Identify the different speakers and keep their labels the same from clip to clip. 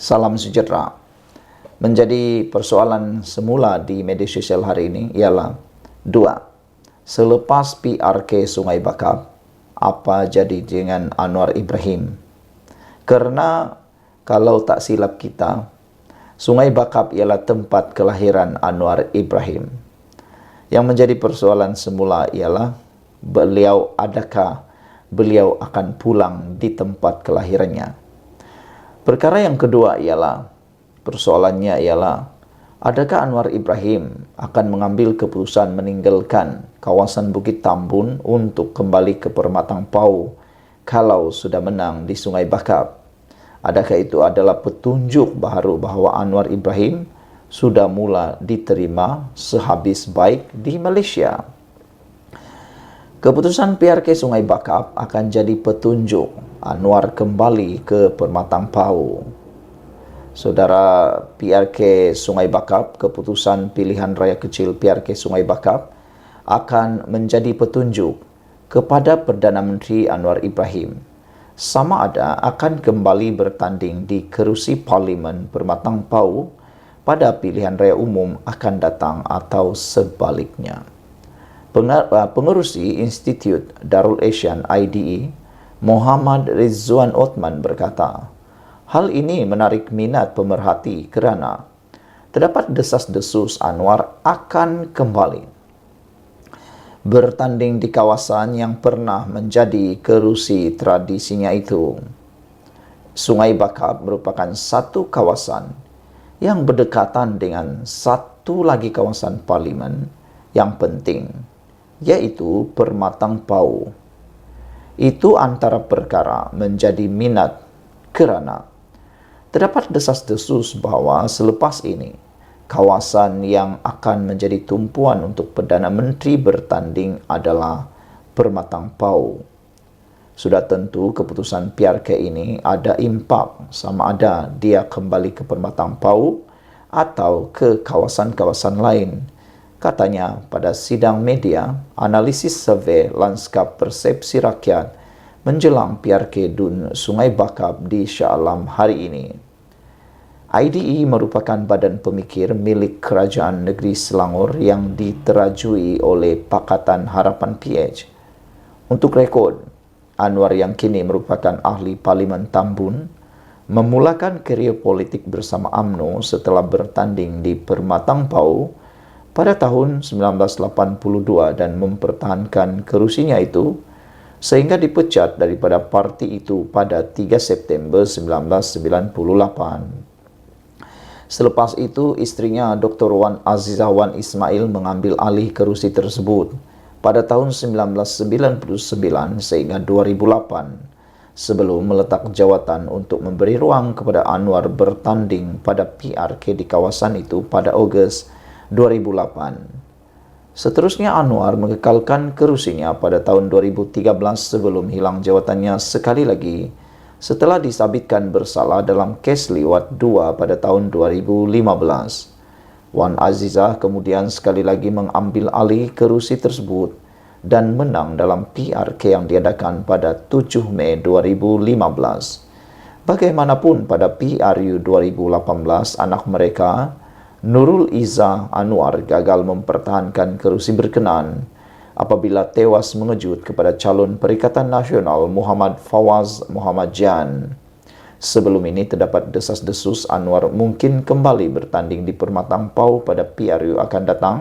Speaker 1: Salam sejahtera. Menjadi persoalan semula di media sosial hari ini ialah 2. Selepas PRK Sungai Bakap, apa jadi dengan Anwar Ibrahim? Karena kalau tak silap kita, Sungai Bakap ialah tempat kelahiran Anwar Ibrahim. Yang menjadi persoalan semula ialah adakah beliau akan pulang di tempat kelahirannya? Perkara yang kedua persoalannya ialah adakah Anwar Ibrahim akan mengambil keputusan meninggalkan kawasan Bukit Tambun untuk kembali ke Permatang Pau kalau sudah menang di Sungai Bakap? Adakah itu adalah petunjuk baru bahawa Anwar Ibrahim sudah mula diterima sehabis baik di Malaysia? Keputusan PRK Sungai Bakap akan jadi petunjuk Anwar kembali ke Permatang Pau. Saudara, PRK Sungai Bakap, keputusan pilihan raya kecil PRK Sungai Bakap akan menjadi petunjuk kepada Perdana Menteri Anwar Ibrahim sama ada akan kembali bertanding di kerusi Parlimen Permatang Pau pada pilihan raya umum akan datang atau sebaliknya. Pengerusi Institut Darul Asian IDE, Muhammad Rizwan Othman berkata, hal ini menarik minat pemerhati kerana terdapat desas-desus Anwar akan kembali bertanding di kawasan yang pernah menjadi kerusi tradisinya itu. Sungai Bakap merupakan satu kawasan yang berdekatan dengan satu lagi kawasan parlimen yang penting, yaitu Permatang Pau. Itu antara perkara menjadi minat kerana terdapat desas-desus bahawa selepas ini kawasan yang akan menjadi tumpuan untuk Perdana Menteri bertanding adalah Permatang Pau. Sudah tentu keputusan PRK ini ada impak sama ada dia kembali ke Permatang Pau atau ke kawasan-kawasan lain. Katanya pada sidang media, analisis survei lanskap persepsi rakyat menjelang PRK Dun Sungai Bakap di Shah Alam hari ini. IDE merupakan badan pemikir milik Kerajaan Negeri Selangor yang diterajui oleh Pakatan Harapan PH. Untuk rekod, Anwar yang kini merupakan ahli Parlimen Tambun memulakan kerjaya politik bersama UMNO setelah bertanding di Permatang Pau pada tahun 1982 dan mempertahankan kerusinya itu sehingga dipecat daripada parti itu pada 3 September 1998. Selepas itu, istrinya Dr. Wan Azizah Wan Ismail mengambil alih kerusi tersebut pada tahun 1999 sehingga 2008 sebelum meletak jawatan untuk memberi ruang kepada Anwar bertanding pada PRK di kawasan itu pada Ogos 2008. Seterusnya Anwar mengekalkan kerusinya pada tahun 2013 sebelum hilang jawatannya sekali lagi setelah disabitkan bersalah dalam kes liwat 2 pada tahun 2015. Wan Azizah kemudian sekali lagi mengambil alih kerusi tersebut dan menang dalam PRK yang diadakan pada 7 Mei 2015. Bagaimanapun pada PRU 2018, anak mereka, Nurul Izzah Anwar, gagal mempertahankan kerusi berkenaan apabila tewas mengejut kepada calon Perikatan Nasional Muhammad Fawaz Muhammad Jan. Sebelum ini terdapat desas-desus Anwar mungkin kembali bertanding di Permatang Pau pada PRU akan datang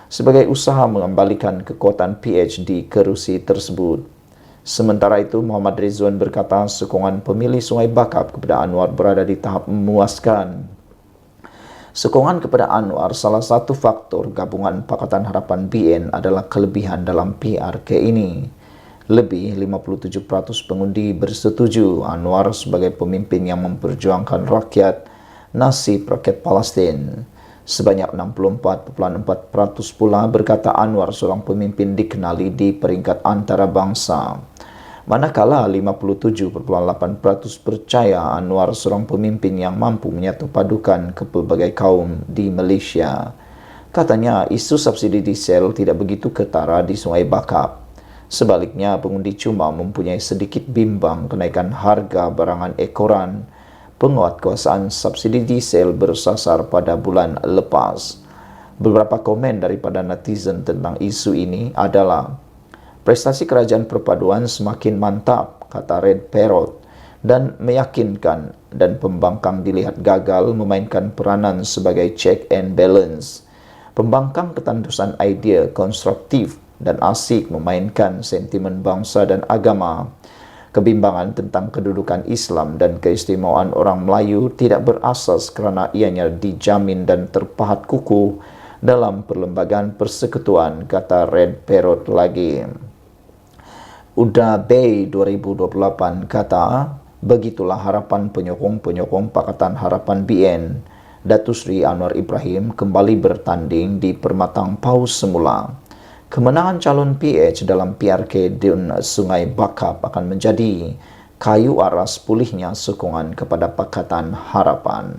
Speaker 1: sebagai usaha mengembalikan kekuatan PH di kerusi tersebut. Sementara itu, Muhammad Rizwan berkata sokongan pemilih Sungai Bakap kepada Anwar berada di tahap memuaskan. Sokongan kepada Anwar salah satu faktor gabungan Pakatan Harapan BN adalah kelebihan dalam PRK ini. Lebih 57% pengundi bersetuju Anwar sebagai pemimpin yang memperjuangkan rakyat, nasib rakyat Palestin. Sebanyak 64.4% pula berkata Anwar seorang pemimpin dikenali di peringkat antarabangsa. Manakala 57.8% percaya Anwar seorang pemimpin yang mampu menyatu padukan ke pelbagai kaum di Malaysia. Katanya isu subsidi diesel tidak begitu ketara di Sungai Bakap. Sebaliknya, pengundi cuma mempunyai sedikit bimbang kenaikan harga barangan ekoran penguatkuasaan subsidi diesel bersasar pada bulan lepas. Beberapa komen daripada netizen tentang isu ini adalah, prestasi kerajaan perpaduan semakin mantap, kata Red Parrot, dan meyakinkan, dan pembangkang dilihat gagal memainkan peranan sebagai check and balance. Pembangkang ketandusan idea konstruktif dan asik memainkan sentimen bangsa dan agama. Kebimbangan tentang kedudukan Islam dan keistimewaan orang Melayu tidak berasas kerana ianya dijamin dan terpahat kukuh dalam perlembagaan persekutuan, kata Red Parrot lagi. Uda Bay 2028 kata, begitulah harapan penyokong-penyokong Pakatan Harapan BN. Datuk Seri Anwar Ibrahim kembali bertanding di Permatang Paus semula. Kemenangan calon PH dalam PRK Dun Sungai Bakap akan menjadi kayu aras pulihnya sokongan kepada Pakatan Harapan.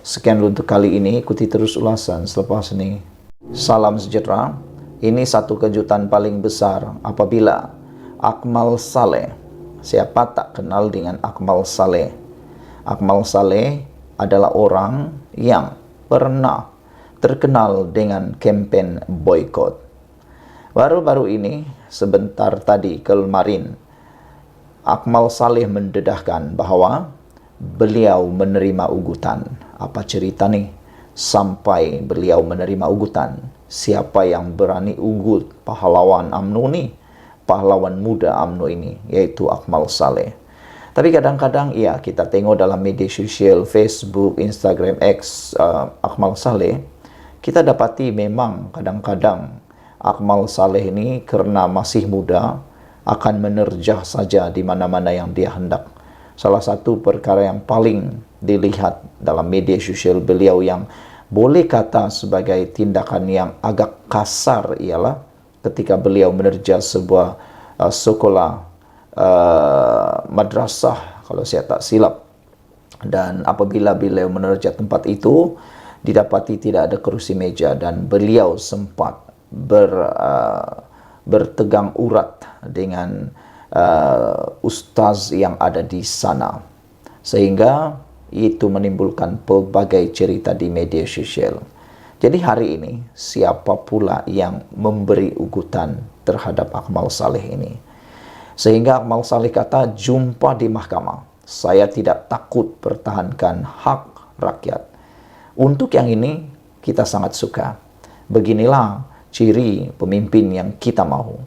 Speaker 1: Sekian untuk kali ini, ikuti terus ulasan selepas ini. Salam sejahtera. Ini satu kejutan paling besar apabila Akmal Saleh, siapa tak kenal dengan Akmal Saleh? Akmal Saleh adalah orang yang pernah terkenal dengan kempen boykot. Baru-baru ini, sebentar tadi kemarin, Akmal Saleh mendedahkan bahawa beliau menerima ugutan. Apa cerita nih? Sampai beliau menerima ugutan. Siapa yang berani ugut pahlawan UMNO ni? Pahlawan muda UMNO ini, yaitu Akmal Saleh. Tapi kadang-kadang kita tengok dalam media sosial, Facebook, Instagram, X, Akmal Saleh, kita dapati memang kadang-kadang Akmal Saleh ini kerana masih muda akan menerjah saja di mana-mana yang dia hendak. Salah satu perkara yang paling dilihat dalam media sosial beliau yang boleh kata sebagai tindakan yang agak kasar ialah ketika beliau menerjah sebuah sekolah madrasah, kalau saya tak silap, dan apabila beliau menerjah tempat itu didapati tidak ada kerusi meja dan beliau sempat bertegang urat dengan ustaz yang ada di sana, sehingga itu menimbulkan pelbagai cerita di media sosial. Jadi hari ini siapa pula yang memberi ugutan terhadap Akmal Saleh ini? Sehingga Akmal Saleh kata, jumpa di mahkamah, saya tidak takut pertahankan hak rakyat. Untuk yang ini kita sangat suka. Beginilah ciri pemimpin yang kita mahu.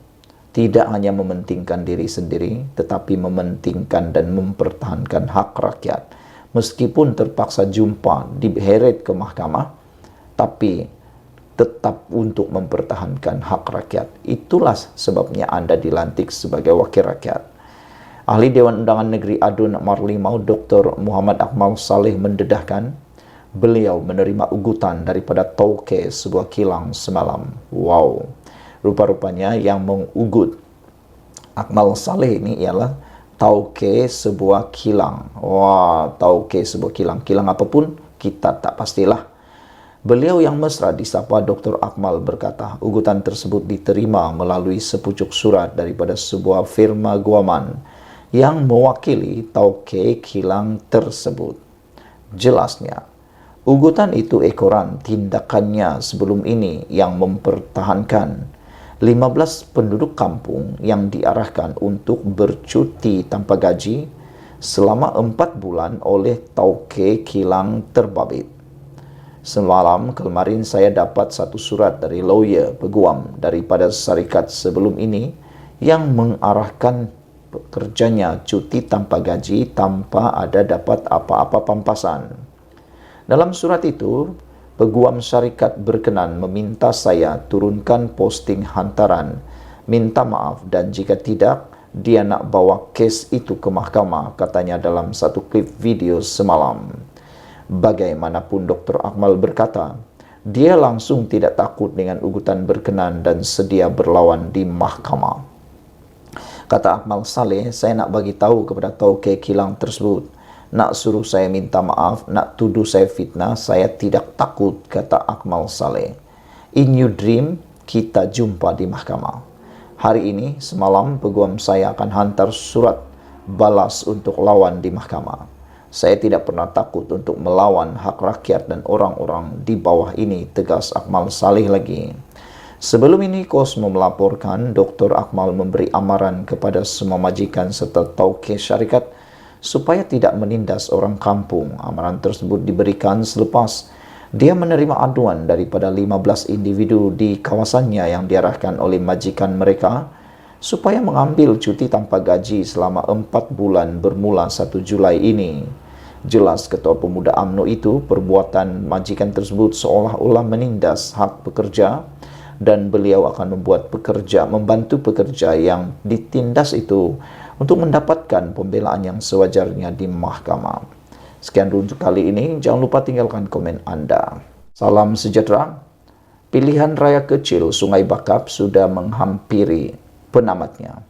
Speaker 1: Tidak hanya mementingkan diri sendiri, tetapi mementingkan dan mempertahankan hak rakyat. Meskipun terpaksa jumpa diheret ke mahkamah, tapi tetap untuk mempertahankan hak rakyat. Itulah sebabnya Anda dilantik sebagai wakil rakyat. Ahli Dewan Undangan Negeri Adun Marlimau, Dr. Muhammad Akmal Saleh mendedahkan, beliau menerima ugutan daripada tauke sebuah kilang semalam. Wow, rupa-rupanya yang mengugut Akmal Saleh ini ialah tauke sebuah kilang. Wah, tauke sebuah kilang. Kilang apapun, kita tak pastilah. Beliau yang mesra disapa Dr. Akmal berkata, ugutan tersebut diterima melalui sepucuk surat daripada sebuah firma guaman yang mewakili tauke kilang tersebut. Jelasnya, ugutan itu ekoran tindakannya sebelum ini yang mempertahankan 15 penduduk kampung yang diarahkan untuk bercuti tanpa gaji selama 4 bulan oleh tauke kilang terbabit. Semalam kemarin saya dapat satu surat dari lawyer peguam daripada syarikat sebelum ini yang mengarahkan pekerjanya cuti tanpa gaji tanpa ada dapat apa-apa pampasan. Dalam surat itu, peguam syarikat berkenan meminta saya turunkan posting hantaran, minta maaf dan jika tidak, dia nak bawa kes itu ke mahkamah, katanya dalam satu klip video semalam. Bagaimanapun Dr. Akmal berkata, dia langsung tidak takut dengan ugutan berkenan dan sedia berlawan di mahkamah. Kata Akmal Saleh, saya nak bagi tahu kepada tauke kilang tersebut, nak suruh saya minta maaf, nak tuduh saya fitnah, saya tidak takut, kata Akmal Saleh. In your dream, kita jumpa di mahkamah. Hari ini, semalam, peguam saya akan hantar surat balas untuk lawan di mahkamah. Saya tidak pernah takut untuk melawan hak rakyat dan orang-orang di bawah ini, tegas Akmal Saleh lagi. Sebelum ini, Cosmo melaporkan Dr. Akmal memberi amaran kepada semua majikan serta tauke syarikat supaya tidak menindas orang kampung. Amaran tersebut diberikan selepas dia menerima aduan daripada 15 individu di kawasannya yang diarahkan oleh majikan mereka supaya mengambil cuti tanpa gaji selama 4 bulan bermula 1 Julai ini. Jelas Ketua Pemuda UMNO itu, perbuatan majikan tersebut seolah-olah menindas hak pekerja dan beliau akan membantu pekerja yang ditindas itu untuk mendapatkan pembelaan yang sewajarnya di mahkamah. Sekian dulu untuk kali ini, jangan lupa tinggalkan komen Anda. Salam sejahtera. Pilihan raya kecil Sungai Bakap sudah menghampiri penamatnya.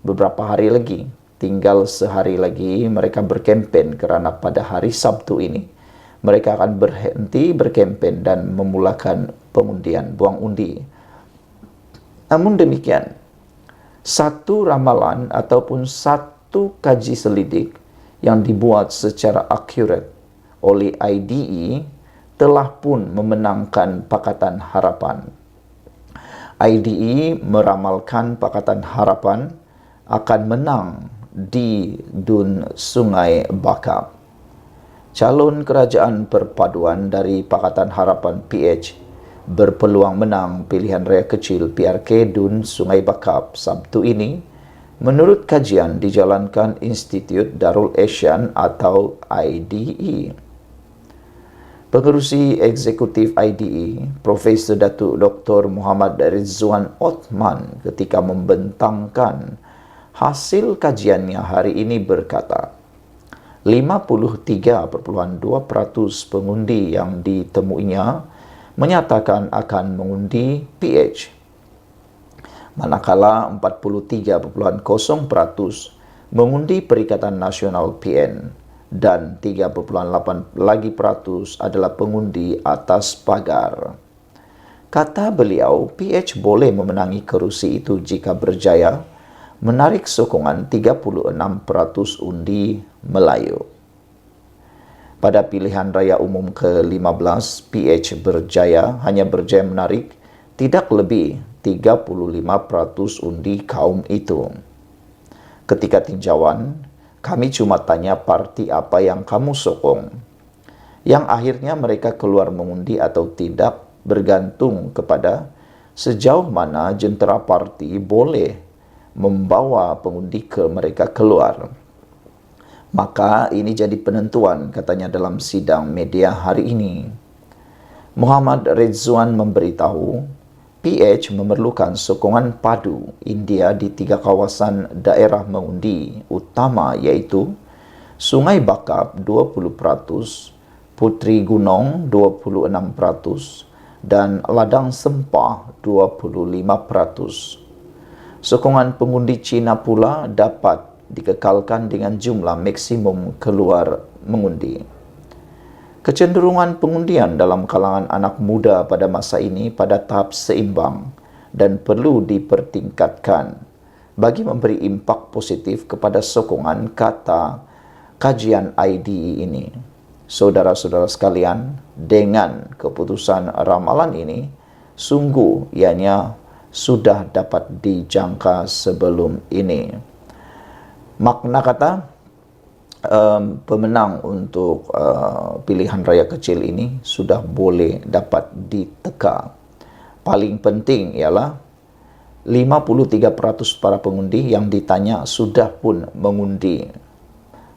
Speaker 1: Beberapa hari lagi, tinggal sehari lagi mereka berkempen kerana pada hari Sabtu ini mereka akan berhenti berkempen dan memulakan pengundian buang undi. Namun demikian, satu ramalan ataupun satu kaji selidik yang dibuat secara akurat oleh IDE telah pun memenangkan Pakatan Harapan. IDE meramalkan Pakatan Harapan akan menang di Dun Sungai Bakap. Calon kerajaan perpaduan dari Pakatan Harapan PH berpeluang menang pilihan raya kecil PRK Dun Sungai Bakap Sabtu ini menurut kajian dijalankan Institut Darul Asian atau IDE. Pengerusi Eksekutif IDE, Profesor Datuk Dr. Muhammad Rizwan Othman ketika membentangkan hasil kajiannya hari ini berkata, 53.2% pengundi yang ditemuinya menyatakan akan mengundi PH. Manakala 43.0% mengundi Perikatan Nasional PN dan 3.8% lagi adalah pengundi atas pagar. Kata beliau, PH boleh memenangi kerusi itu jika berjaya menarik sokongan 36% undi Melayu. Pada pilihan raya umum ke-15, PH hanya berjaya menarik tidak lebih 35% undi kaum itu. Ketika tinjauan, kami cuma tanya parti apa yang kamu sokong. Yang akhirnya mereka keluar mengundi atau tidak bergantung kepada sejauh mana jentera parti boleh membawa pengundi mereka keluar. Maka ini jadi penentuan, katanya dalam sidang media hari ini. Muhammad Rizwan memberitahu, PH memerlukan sokongan padu India di 3 kawasan daerah mengundi utama iaitu Sungai Bakap 20%, Puteri Gunung 26% dan Ladang Sempah 25%. Sokongan pengundi Cina pula dapat dikekalkan dengan jumlah maksimum keluar mengundi. Kecenderungan pengundian dalam kalangan anak muda pada masa ini pada tahap seimbang dan perlu dipertingkatkan bagi memberi impak positif kepada sokongan, kata kajian IDE ini. Saudara-saudara sekalian, dengan keputusan ramalan ini, sungguh ianya sudah dapat dijangka sebelum ini. Makna kata pemenang untuk pilihan raya kecil ini sudah boleh dapat diteka. Paling penting ialah 53% para pengundi yang ditanya sudah pun mengundi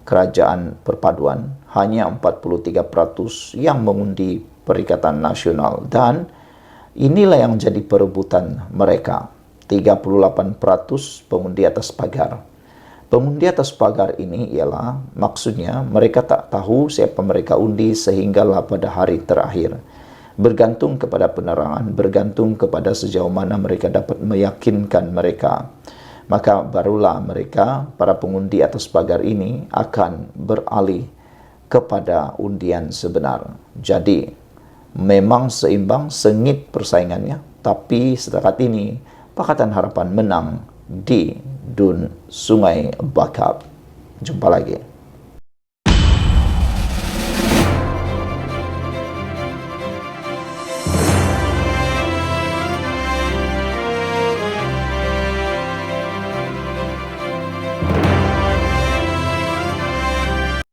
Speaker 1: kerajaan perpaduan, hanya 43% yang mengundi Perikatan Nasional, dan inilah yang jadi perebutan mereka. 38% pengundi atas pagar. Pengundi atas pagar ini ialah maksudnya mereka tak tahu siapa mereka undi sehinggalah pada hari terakhir. Bergantung kepada penerangan, bergantung kepada sejauh mana mereka dapat meyakinkan mereka. Maka barulah mereka, para pengundi atas pagar ini, akan beralih kepada undian sebenar. Jadi, memang seimbang, sengit persaingannya, tapi setakat ini Pakatan Harapan menang di Dun Sungai Bakap. Jumpa lagi.